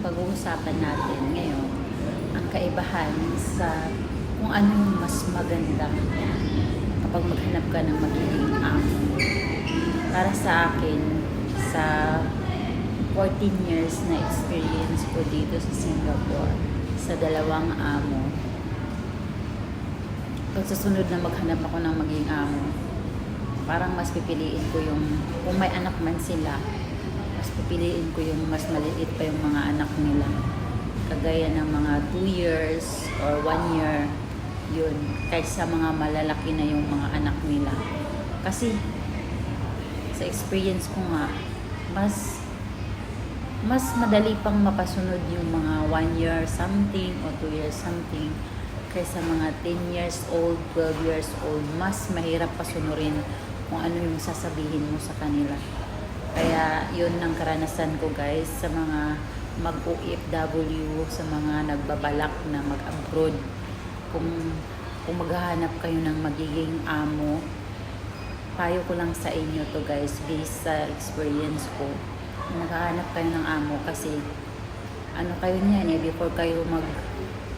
pag-uusapan natin ngayon ang kaibahan sa kung ano yung mas maganda kapag maghanap ka ng magiging amo. Para sa akin, sa 14 years na experience ko dito sa Singapore, sa dalawang amo, pag susunod na maghanap ako ng magiging amo, parang mas pipiliin ko yung, kung may anak man sila, mas pipiliin ko yung mas maliit pa yung mga anak nila. Kagaya ng mga 2 years or 1 year, yun, kaysa mga malalaki na yung mga anak nila. Kasi, sa experience ko nga, mas madali pang mapasunod yung mga 1 year something o 2 years something kaysa mga 10 years old, 12 years old. Mas mahirap pasunurin kung ano yung sasabihin mo sa kanila. Kaya yun ang karanasan ko guys sa mga mag-OFW, sa mga nagbabalak na mag-abroad. Kung maghahanap kayo ng magiging amo, payo ko lang sa inyo to guys, based sa experience ko. Maghahanap kayo ng amo kasi ano kayo niyan before kayo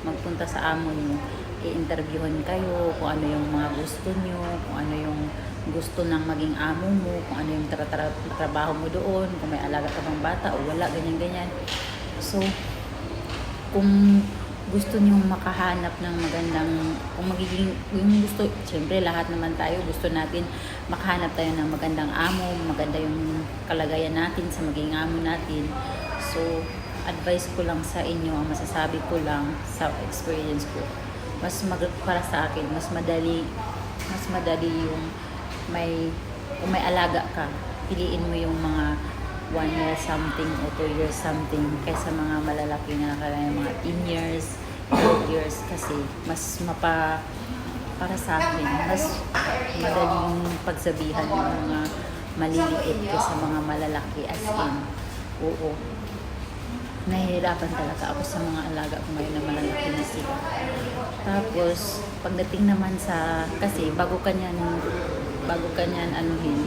magpunta sa amo niyo, i-interviewin kayo kung ano yung mga gusto niyo, kung ano yung gusto ng maging amo mo, kung ano yung trabaho mo doon, kung may alaga ka bang bata o wala, ganyan-ganyan. So, kung gusto niyo makahanap ng magandang, kung magiging, yung gusto, syempre lahat naman tayo, gusto natin makahanap tayo ng magandang amo, maganda yung kalagayan natin sa magiging amo natin. So, advice ko lang sa inyo, ang masasabi ko lang sa experience ko, para sa akin, mas madali yung kung may alaga ka, piliin mo yung mga 1 year something o 2 years something kaysa mga malalaki na kaya mga 10 years, 12 years kasi para sa akin, mas madaling pagsabihan ng mga maliliit kaysa mga malalaki as in. Oo. Nahihirapan talaga ako sa mga alaga ko ngayon na malalaki na sila. Tapos, pagdating naman kasi bago ka niyan anuhin,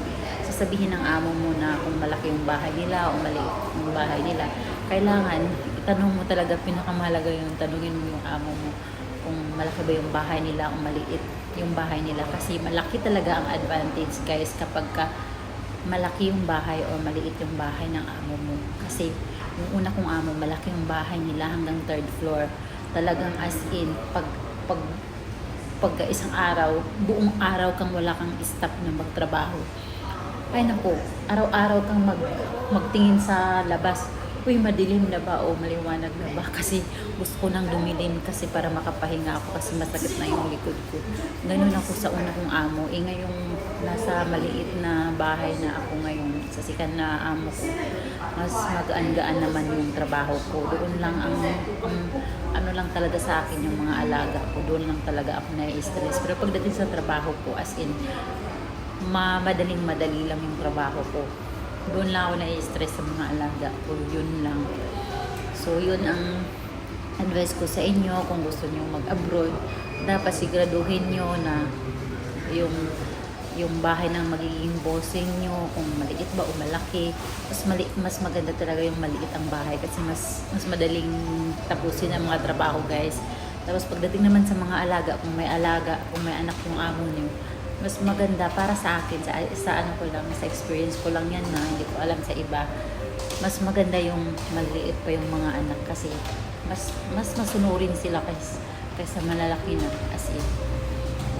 sasabihin ng amo mo na kung malaki yung bahay nila o maliit yung bahay nila, kailangan itanong mo talaga, pinakamahalaga yung tanungin mo yung amo mo kung malaki ba yung bahay nila o maliit yung bahay nila. Kasi malaki talaga ang advantage guys kapag malaki yung bahay o maliit yung bahay ng amo mo. Kasi yung una kong amo, malaki yung bahay nila hanggang 3rd floor. Talagang as in, pag isang araw, buong araw kang wala kang stop na magtrabaho. Ay naku, araw-araw kang magtingin sa labas. Uy, madilim na ba o maliwanag na ba? Kasi gusto ko nang dumilim kasi para makapahinga ako kasi masakit na yung likod ko. Ganun ako sa una kong amo. Ngayong nasa maliit na bahay na ako ngayon, sa sikan na amo ko, mas magaan-gaan naman yung trabaho ko. Doon lang ang ano lang talaga sa akin yung mga alaga ko. Doon lang talaga ako na-stress. Pero pagdating sa trabaho ko, as in, madaling-madali lang yung trabaho ko. Doon lang ako na-stress sa mga alaga ko. Yun lang. So, yun ang advice ko sa inyo. Kung gusto nyo mag-abroad, dapat siguraduhin nyo na yung bahay ng magiging bossing nyo, kung maliit ba o malaki, mas maganda talaga yung maliit ang bahay kasi mas madaling tapusin ang mga trabaho guys. Tapos pagdating naman sa mga alaga, kung may anak yung amo nyo, mas maganda para sa akin, sa ano ko lang, sa experience ko lang yan na hindi ko alam sa iba, mas maganda yung maliit pa yung mga anak kasi mas masunurin sila kaysa malalaki na as in.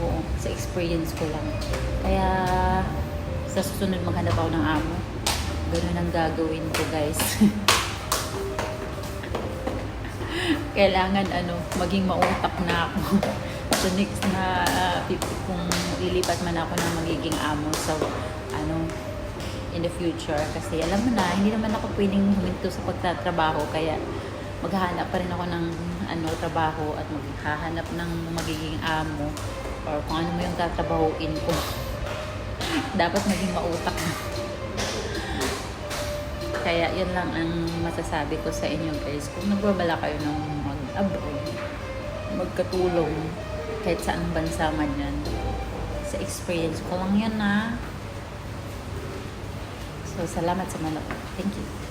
Oo, sa experience ko lang. Kaya sa susunod maghanap ako ng amo, ganun ang gagawin ko guys. Kailangan maging mautak na ako. So next na kung lilipat man ako ng magiging amo sa in the future, kasi alam mo na hindi naman ako pwedeng huminto sa pagtatrabaho, kaya maghahanap pa rin ako ng trabaho at maghahanap ng magiging amo or kung ano mo yung tatrabahuin ko. Dapat maging mautak na. Kaya yun lang ang masasabi ko sa inyo guys. Kung nagbabala kayo ng mag-abroad, magkatulong kahit saan bansa man yan, sa experience ko lang yan na. So salamat sa manood. Thank you.